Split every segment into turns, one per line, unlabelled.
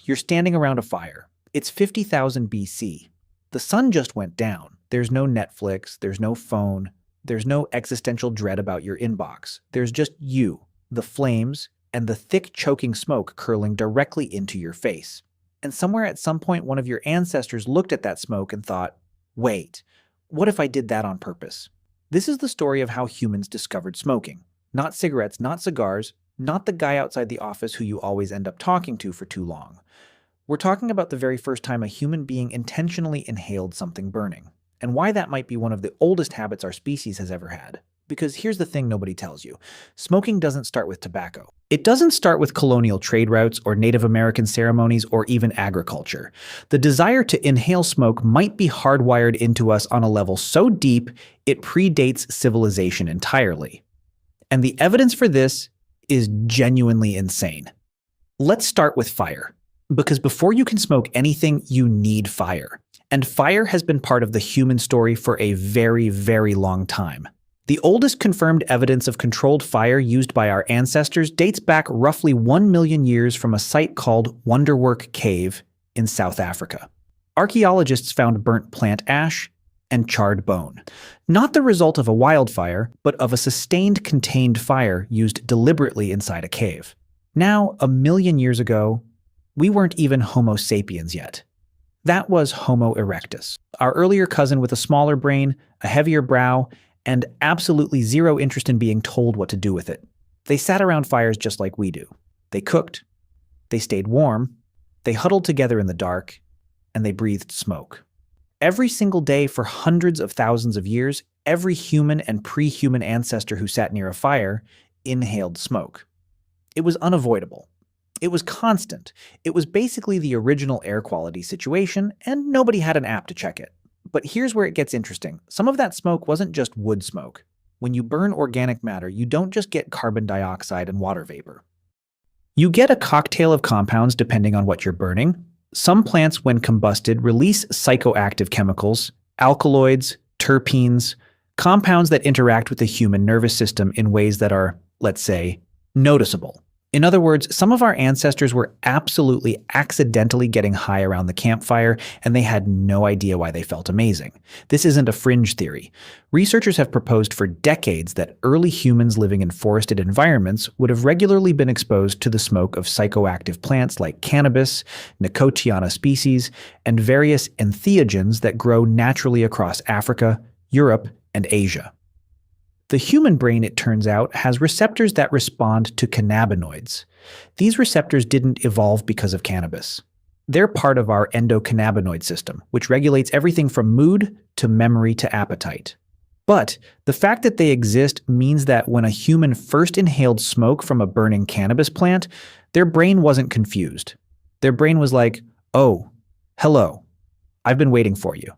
You're standing around a fire. It's 50,000 BC. The sun just went down. There's no Netflix, there's no phone, there's no existential dread about your inbox. There's just you, the flames, and the thick choking smoke curling directly into your face. And somewhere at some point, one of your ancestors looked at that smoke and thought, wait, what if I did that on purpose? This is the story of how humans discovered smoking. Not cigarettes, not cigars, not the guy outside the office who you always end up talking to for too long. We're talking about the very first time a human being intentionally inhaled something burning, and why that might be one of the oldest habits our species has ever had. Because here's the thing nobody tells you. Smoking doesn't start with tobacco. It doesn't start with colonial trade routes or Native American ceremonies or even agriculture. The desire to inhale smoke might be hardwired into us on a level so deep it predates civilization entirely. And the evidence for this is genuinely insane. Let's start with fire. Because before you can smoke anything, you need fire. And fire has been part of the human story for a very, very long time. The oldest confirmed evidence of controlled fire used by our ancestors dates back roughly 1 million years from a site called Wonderwork Cave in South Africa. Archaeologists found burnt plant ash and charred bone, not the result of a wildfire, but of a sustained contained fire used deliberately inside a cave. Now, 1 million years ago, we weren't even Homo sapiens yet. That was Homo erectus, our earlier cousin with a smaller brain, a heavier brow, and absolutely zero interest in being told what to do with it. They sat around fires just like we do. They cooked, they stayed warm, they huddled together in the dark, and they breathed smoke. Every single day for hundreds of thousands of years, every human and pre-human ancestor who sat near a fire inhaled smoke. It was unavoidable. It was constant. It was basically the original air quality situation, and nobody had an app to check it. But here's where it gets interesting. Some of that smoke wasn't just wood smoke. When you burn organic matter, you don't just get carbon dioxide and water vapor. You get a cocktail of compounds depending on what you're burning. Some plants, when combusted, release psychoactive chemicals, alkaloids, terpenes, compounds that interact with the human nervous system in ways that are, let's say, noticeable. In other words, some of our ancestors were absolutely accidentally getting high around the campfire, and they had no idea why they felt amazing. This isn't a fringe theory. Researchers have proposed for decades that early humans living in forested environments would have regularly been exposed to the smoke of psychoactive plants like cannabis, Nicotiana species, and various entheogens that grow naturally across Africa, Europe, and Asia. The human brain, it turns out, has receptors that respond to cannabinoids. These receptors didn't evolve because of cannabis. They're part of our endocannabinoid system, which regulates everything from mood to memory to appetite. But the fact that they exist means that when a human first inhaled smoke from a burning cannabis plant, their brain wasn't confused. Their brain was like, oh, hello, I've been waiting for you.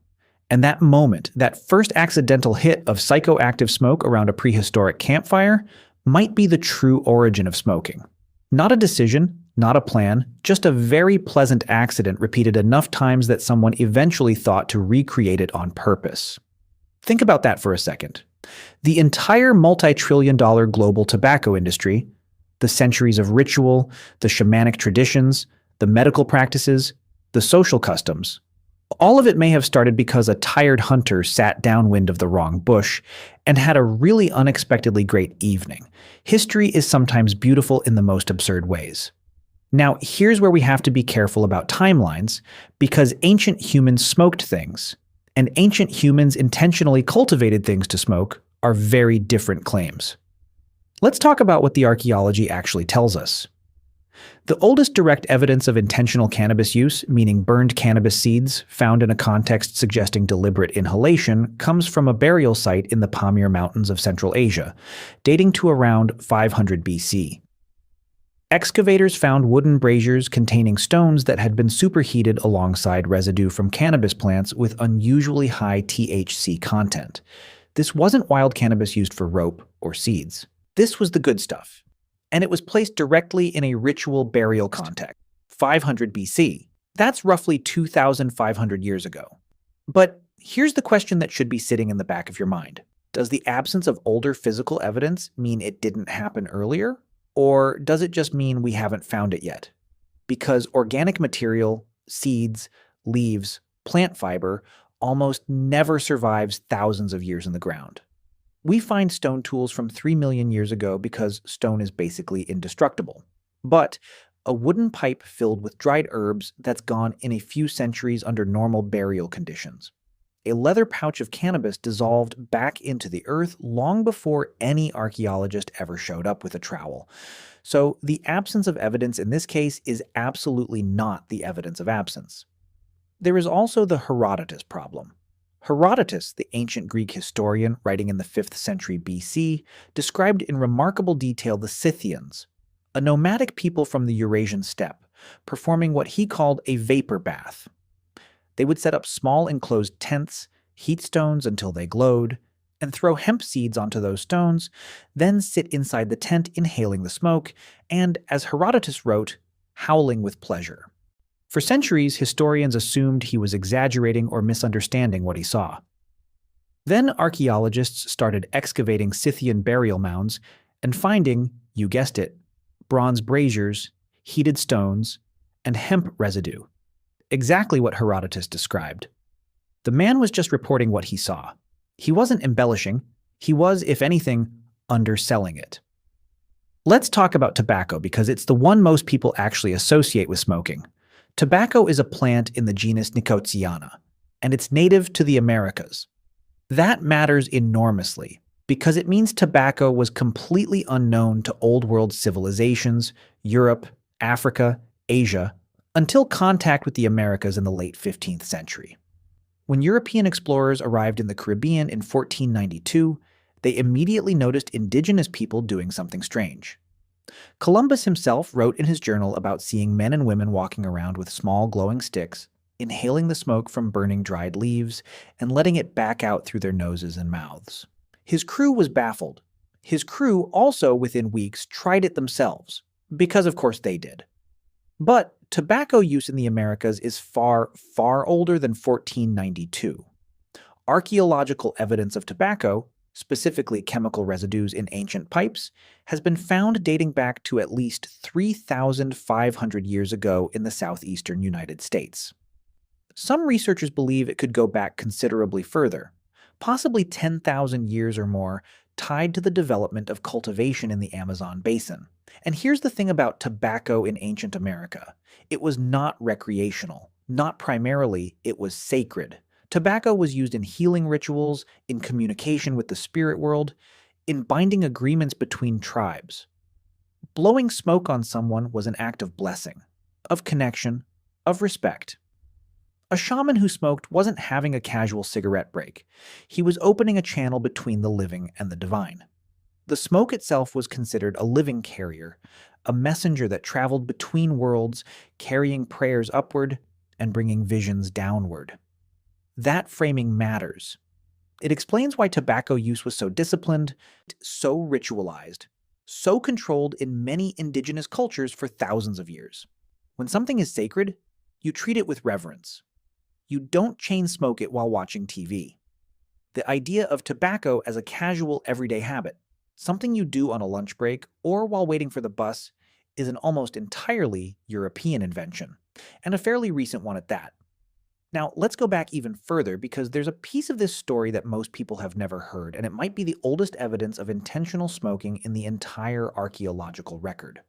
And that moment, that first accidental hit of psychoactive smoke around a prehistoric campfire, might be the true origin of smoking. Not a decision, not a plan, just a very pleasant accident repeated enough times that someone eventually thought to recreate it on purpose. Think about that for a second. The entire multi-trillion-dollar global tobacco industry, the centuries of ritual, the shamanic traditions, the medical practices, the social customs, all of it may have started because a tired hunter sat downwind of the wrong bush and had a really unexpectedly great evening. History is sometimes beautiful in the most absurd ways. Now, here's where we have to be careful about timelines, because ancient humans smoked things, and ancient humans intentionally cultivated things to smoke are very different claims. Let's talk about what the archaeology actually tells us. The oldest direct evidence of intentional cannabis use, meaning burned cannabis seeds, found in a context suggesting deliberate inhalation, comes from a burial site in the Pamir Mountains of Central Asia, dating to around 500 BC. Excavators found wooden braziers containing stones that had been superheated alongside residue from cannabis plants with unusually high THC content. This wasn't wild cannabis used for rope or seeds. This was the good stuff. And it was placed directly in a ritual burial context, 500 BC. That's roughly 2,500 years ago. But here's the question that should be sitting in the back of your mind. Does the absence of older physical evidence mean it didn't happen earlier? Or does it just mean we haven't found it yet? because organic material, seeds, leaves, plant fiber almost never survives thousands of years in the ground. We find stone tools from 3 million years ago because stone is basically indestructible. But a wooden pipe filled with dried herbs that's gone in a few centuries under normal burial conditions. A leather pouch of cannabis dissolved back into the earth long before any archaeologist ever showed up with a trowel. So the absence of evidence in this case is absolutely not the evidence of absence. There is also the Herodotus problem. Herodotus, the ancient Greek historian writing in the 5th century BC, described in remarkable detail the Scythians, a nomadic people from the Eurasian steppe, performing what he called a vapor bath. They would set up small enclosed tents, heat stones until they glowed, and throw hemp seeds onto those stones, then sit inside the tent inhaling the smoke, and, as Herodotus wrote, howling with pleasure. For centuries, historians assumed he was exaggerating or misunderstanding what he saw. Then archaeologists started excavating Scythian burial mounds and finding, you guessed it, bronze braziers, heated stones, and hemp residue. Exactly what Herodotus described. The man was just reporting what he saw. He wasn't embellishing. He was, if anything, underselling it. Let's talk about tobacco because it's the one most people actually associate with smoking. Tobacco is a plant in the genus Nicotiana, and it's native to the Americas. That matters enormously because it means tobacco was completely unknown to Old World civilizations, Europe, Africa, Asia, until contact with the Americas in the late 15th century. When European explorers arrived in the Caribbean in 1492, they immediately noticed indigenous people doing something strange. Columbus himself wrote in his journal about seeing men and women walking around with small glowing sticks, inhaling the smoke from burning dried leaves, and letting it back out through their noses and mouths. His crew was baffled. His crew also, within weeks, tried it themselves, because of course they did. But tobacco use in the Americas is far, far older than 1492. Archaeological evidence of tobacco, specifically chemical residues in ancient pipes, has been found dating back to at least 3,500 years ago in the southeastern United States. Some researchers believe it could go back considerably further, possibly 10,000 years or more, tied to the development of cultivation in the Amazon basin. And here's the thing about tobacco in ancient America. It was not recreational. Not primarily, it was sacred. Tobacco was used in healing rituals, in communication with the spirit world, in binding agreements between tribes. Blowing smoke on someone was an act of blessing, of connection, of respect. A shaman who smoked wasn't having a casual cigarette break. He was opening a channel between the living and the divine. The smoke itself was considered a living carrier, a messenger that traveled between worlds, carrying prayers upward and bringing visions downward. That framing matters. It explains why tobacco use was so disciplined, so ritualized, so controlled in many indigenous cultures for thousands of years. When something is sacred, you treat it with reverence. You don't chain smoke it while watching TV. The idea of tobacco as a casual everyday habit, something you do on a lunch break or while waiting for the bus, is an almost entirely European invention, and a fairly recent one at that. Now, let's go back even further because there's a piece of this story that most people have never heard, and it might be the oldest evidence of intentional smoking in the entire archaeological record.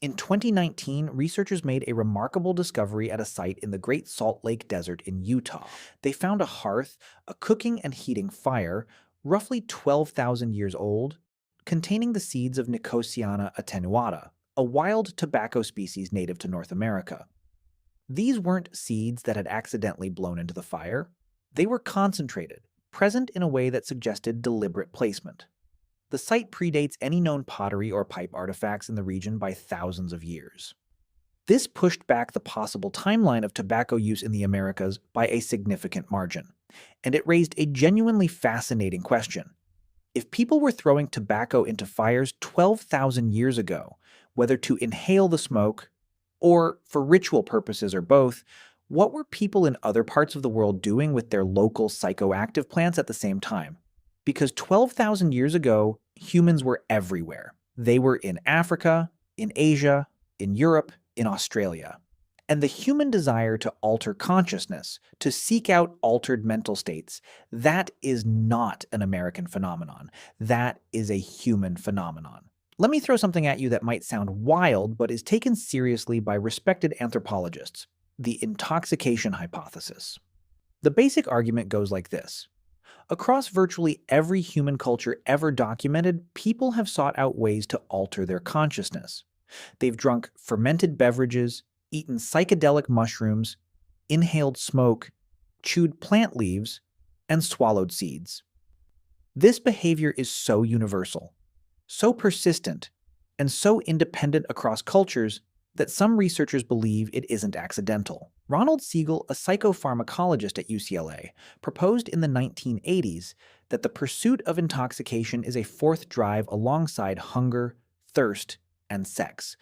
In 2019, researchers made a remarkable discovery at a site in the Great Salt Lake Desert in Utah. They found a hearth, a cooking and heating fire, roughly 12,000 years old, containing the seeds of Nicotiana attenuata, a wild tobacco species native to North America. These weren't seeds that had accidentally blown into the fire. They were concentrated, present in a way that suggested deliberate placement. The site predates any known pottery or pipe artifacts in the region by thousands of years. This pushed back the possible timeline of tobacco use in the Americas by a significant margin, and it raised a genuinely fascinating question. If people were throwing tobacco into fires 12,000 years ago, whether to inhale the smoke or for ritual purposes or both, what were people in other parts of the world doing with their local psychoactive plants at the same time? Because 12,000 years ago, humans were everywhere. They were in Africa, in Asia, in Europe, in Australia. And the human desire to alter consciousness, to seek out altered mental states, that is not an American phenomenon. That is a human phenomenon. Let me throw something at you that might sound wild, but is taken seriously by respected anthropologists: the intoxication hypothesis. The basic argument goes like this. Across virtually every human culture ever documented, people have sought out ways to alter their consciousness. They've drunk fermented beverages, eaten psychedelic mushrooms, inhaled smoke, chewed plant leaves, and swallowed seeds. This behavior is so universal, so persistent, and so independent across cultures that some researchers believe it isn't accidental. Ronald Siegel, a psychopharmacologist at UCLA, proposed in the 1980s that the pursuit of intoxication is a fourth drive alongside hunger, thirst, and sex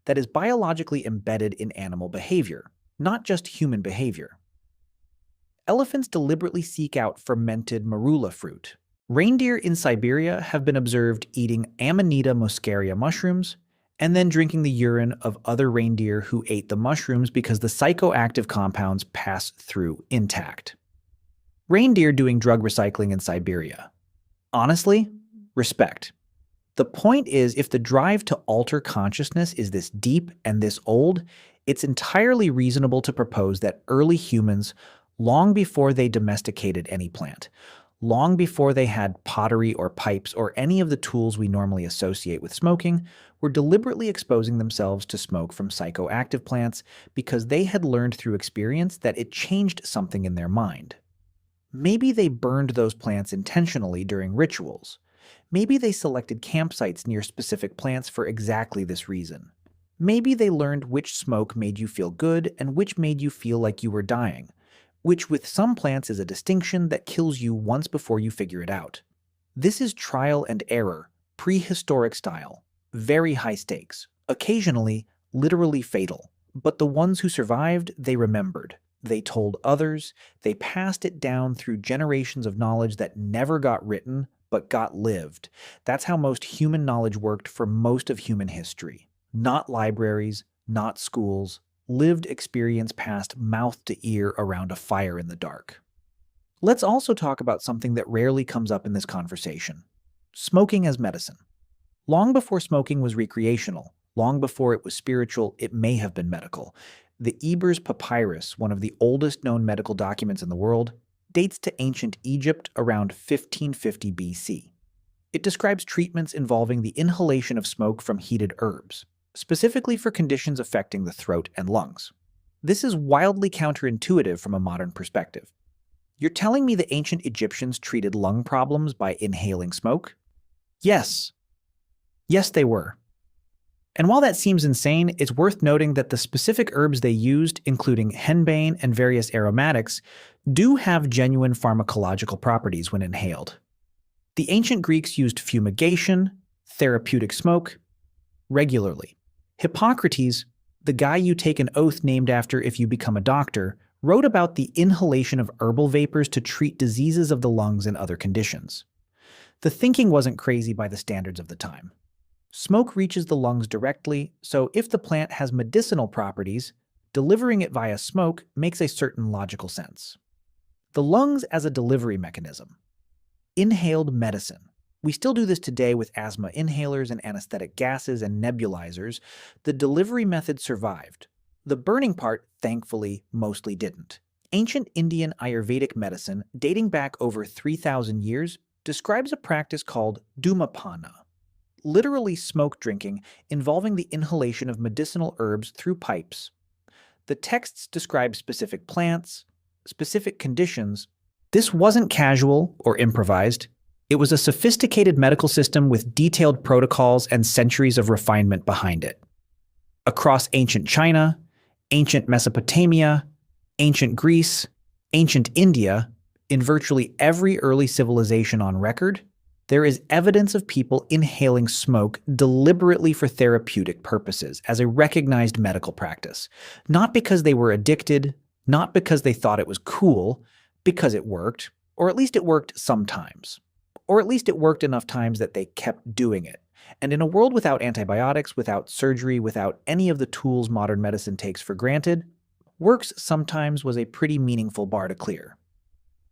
that is biologically embedded in animal behavior, not just human behavior. Elephants deliberately seek out fermented marula fruit. Reindeer in Siberia have been observed eating Amanita muscaria mushrooms and then drinking the urine of other reindeer who ate the mushrooms because the psychoactive compounds pass through intact. Reindeer doing drug recycling in Siberia. Honestly, respect. The point is, if the drive to alter consciousness is this deep and this old, it's entirely reasonable to propose that early humans, long before they domesticated any plant, long before they had pottery or pipes or any of the tools we normally associate with smoking, were deliberately exposing themselves to smoke from psychoactive plants because they had learned through experience that it changed something in their mind. Maybe they burned those plants intentionally during rituals. Maybe they selected campsites near specific plants for exactly this reason. Maybe they learned which smoke made you feel good and which made you feel like you were dying, which with some plants is a distinction that kills you once before you figure it out. This is trial and error, prehistoric style, very high stakes, occasionally literally fatal. But the ones who survived, they remembered. They told others, they passed it down through generations of knowledge that never got written, but got lived. That's how most human knowledge worked for most of human history. Not libraries, not schools, lived experience passed mouth to ear around a fire in the dark. Let's also talk about something that rarely comes up in this conversation: smoking as medicine. Long before smoking was recreational, long before it was spiritual, it may have been medical. The Ebers Papyrus, one of the oldest known medical documents in the world, dates to ancient Egypt around 1550 BC. It describes treatments involving the inhalation of smoke from heated herbs, specifically for conditions affecting the throat and lungs. This is wildly counterintuitive from a modern perspective. You're telling me the ancient Egyptians treated lung problems by inhaling smoke? Yes. Yes, they were. And while that seems insane, it's worth noting that the specific herbs they used, including henbane and various aromatics, do have genuine pharmacological properties when inhaled. The ancient Greeks used fumigation, therapeutic smoke, regularly. Hippocrates, the guy you take an oath named after if you become a doctor, wrote about the inhalation of herbal vapors to treat diseases of the lungs and other conditions. The thinking wasn't crazy by the standards of the time. Smoke reaches the lungs directly, so if the plant has medicinal properties, delivering it via smoke makes a certain logical sense. The lungs as a delivery mechanism. Inhaled medicine. We still do this today with asthma inhalers and anesthetic gases and nebulizers. The delivery method survived. The burning part, thankfully, mostly didn't. Ancient Indian Ayurvedic medicine, dating back over 3,000 years, describes a practice called dhumapana, literally smoke drinking, involving the inhalation of medicinal herbs through pipes. The texts describe specific plants, specific conditions. This wasn't casual or improvised. It was a sophisticated medical system with detailed protocols and centuries of refinement behind it. Across ancient China, ancient Mesopotamia, ancient Greece, ancient India, in virtually every early civilization on record, there is evidence of people inhaling smoke deliberately for therapeutic purposes as a recognized medical practice. Not because they were addicted, not because they thought it was cool, because it worked, or at least it worked sometimes. Or at least it worked enough times that they kept doing it. And in a world without antibiotics, without surgery, without any of the tools modern medicine takes for granted, works sometimes was a pretty meaningful bar to clear.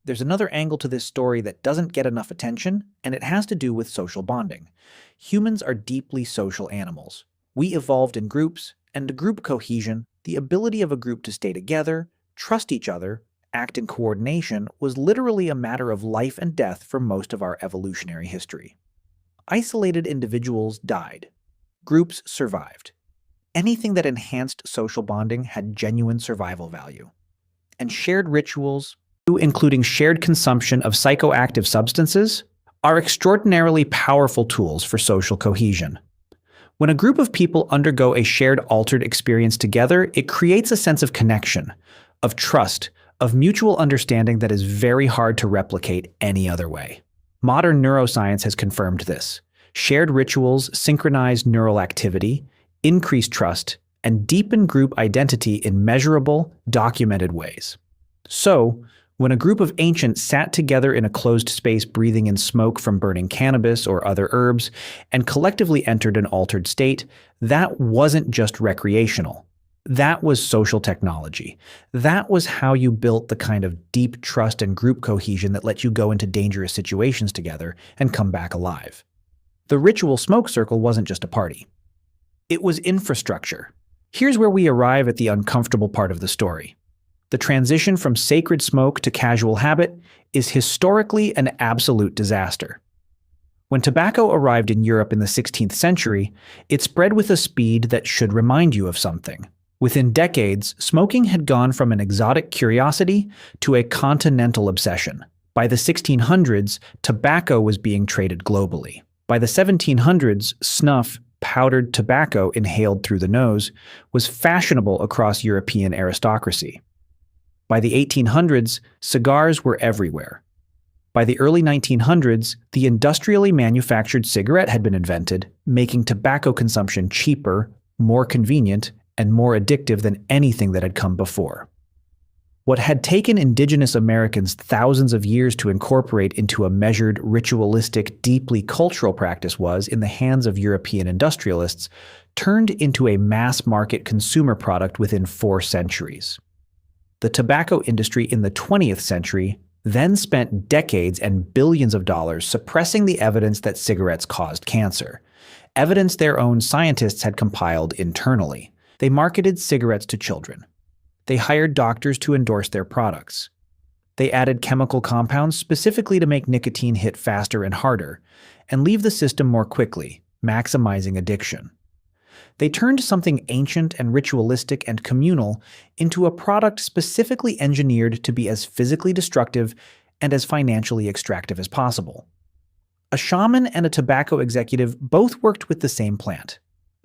There's another angle to this story that doesn't get enough attention, and it has to do with social bonding. Humans are deeply social animals. We evolved in groups, and group cohesion, the ability of a group to stay together, trust each other, act in coordination, was literally a matter of life and death for most of our evolutionary history. Isolated individuals died. Groups survived. Anything that enhanced social bonding had genuine survival value. And shared rituals, including shared consumption of psychoactive substances, are extraordinarily powerful tools for social cohesion. When a group of people undergo a shared altered experience together, it creates a sense of connection, of trust, of mutual understanding that is very hard to replicate any other way. Modern neuroscience has confirmed this. Shared rituals synchronize neural activity, increase trust, and deepen group identity in measurable, documented ways. So, when a group of ancients sat together in a closed space breathing in smoke from burning cannabis or other herbs and collectively entered an altered state, that wasn't just recreational. That was social technology. That was how you built the kind of deep trust and group cohesion that let you go into dangerous situations together and come back alive. The ritual smoke circle wasn't just a party. It was infrastructure. Here's where we arrive at the uncomfortable part of the story. The transition from sacred smoke to casual habit is historically an absolute disaster. When tobacco arrived in Europe in the 16th century, it spread with a speed that should remind you of something. Within decades, smoking had gone from an exotic curiosity to a continental obsession. By the 1600s, tobacco was being traded globally. By the 1700s, snuff, powdered tobacco inhaled through the nose, was fashionable across European aristocracy. By the 1800s, cigars were everywhere. By the early 1900s, the industrially manufactured cigarette had been invented, making tobacco consumption cheaper, more convenient, and more addictive than anything that had come before. What had taken Indigenous Americans thousands of years to incorporate into a measured, ritualistic, deeply cultural practice was, in the hands of European industrialists, turned into a mass-market consumer product within 4 centuries. The tobacco industry in the 20th century then spent decades and billions of dollars suppressing the evidence that cigarettes caused cancer, evidence their own scientists had compiled internally. They marketed cigarettes to children. They hired doctors to endorse their products. They added chemical compounds specifically to make nicotine hit faster and harder, and leave the system more quickly, maximizing addiction. They turned something ancient and ritualistic and communal into a product specifically engineered to be as physically destructive and as financially extractive as possible. A shaman and a tobacco executive both worked with the same plant.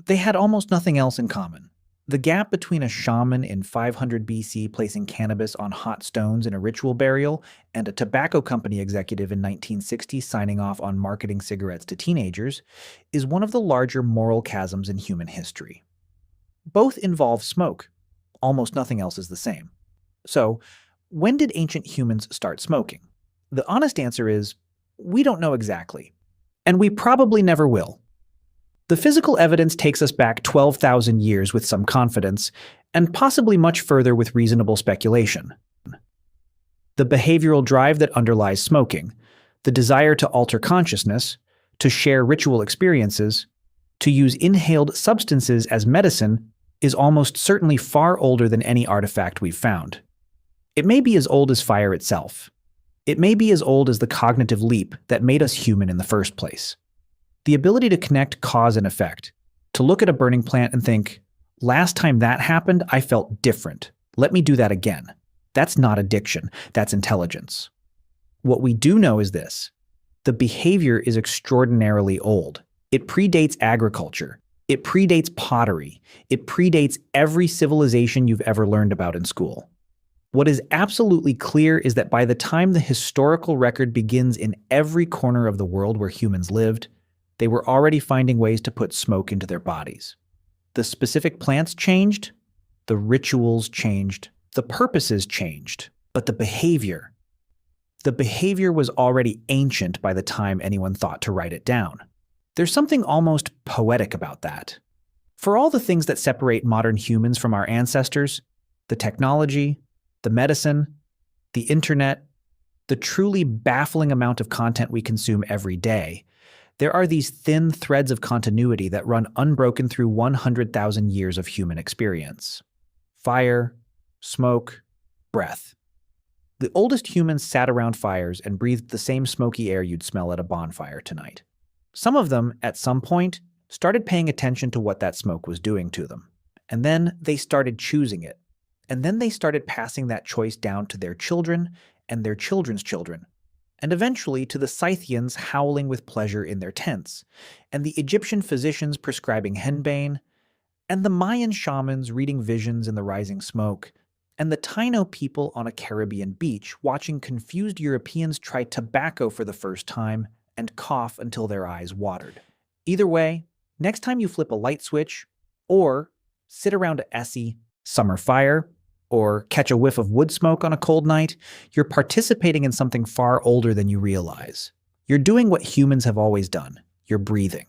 They had almost nothing else in common. The gap between a shaman in 500 BC placing cannabis on hot stones in a ritual burial and a tobacco company executive in 1960 signing off on marketing cigarettes to teenagers is one of the larger moral chasms in human history. Both involve smoke. Almost nothing else is the same. So, when did ancient humans start smoking? The honest answer is, we don't know exactly. And we probably never will. The physical evidence takes us back 12,000 years with some confidence, and possibly much further with reasonable speculation. The behavioral drive that underlies smoking, the desire to alter consciousness, to share ritual experiences, to use inhaled substances as medicine, is almost certainly far older than any artifact we've found. It may be as old as fire itself. It may be as old as the cognitive leap that made us human in the first place. The ability to connect cause and effect, to look at a burning plant and think, last time that happened, I felt different. Let me do that again. That's not addiction, that's intelligence. What we do know is this. The behavior is extraordinarily old. It predates agriculture. It predates pottery. It predates every civilization you've ever learned about in school. What is absolutely clear is that by the time the historical record begins in every corner of the world where humans lived, they were already finding ways to put smoke into their bodies. The specific plants changed, the rituals changed, the purposes changed, but the behavior was already ancient by the time anyone thought to write it down. There's something almost poetic about that. For all the things that separate modern humans from our ancestors, the technology, the medicine, the internet, the truly baffling amount of content we consume every day, there are these thin threads of continuity that run unbroken through 100,000 years of human experience. Fire, smoke, breath. The oldest humans sat around fires and breathed the same smoky air you'd smell at a bonfire tonight. Some of them, at some point, started paying attention to what that smoke was doing to them. And then they started choosing it. And then they started passing that choice down to their children and their children's children, and eventually to the Scythians howling with pleasure in their tents, and the Egyptian physicians prescribing henbane, and the Mayan shamans reading visions in the rising smoke, and the Taino people on a Caribbean beach watching confused Europeans try tobacco for the first time and cough until their eyes watered. Either way, next time you flip a light switch, or sit around a Essie summer fire, or catch a whiff of wood smoke on a cold night, you're participating in something far older than you realize. You're doing what humans have always done. You're breathing.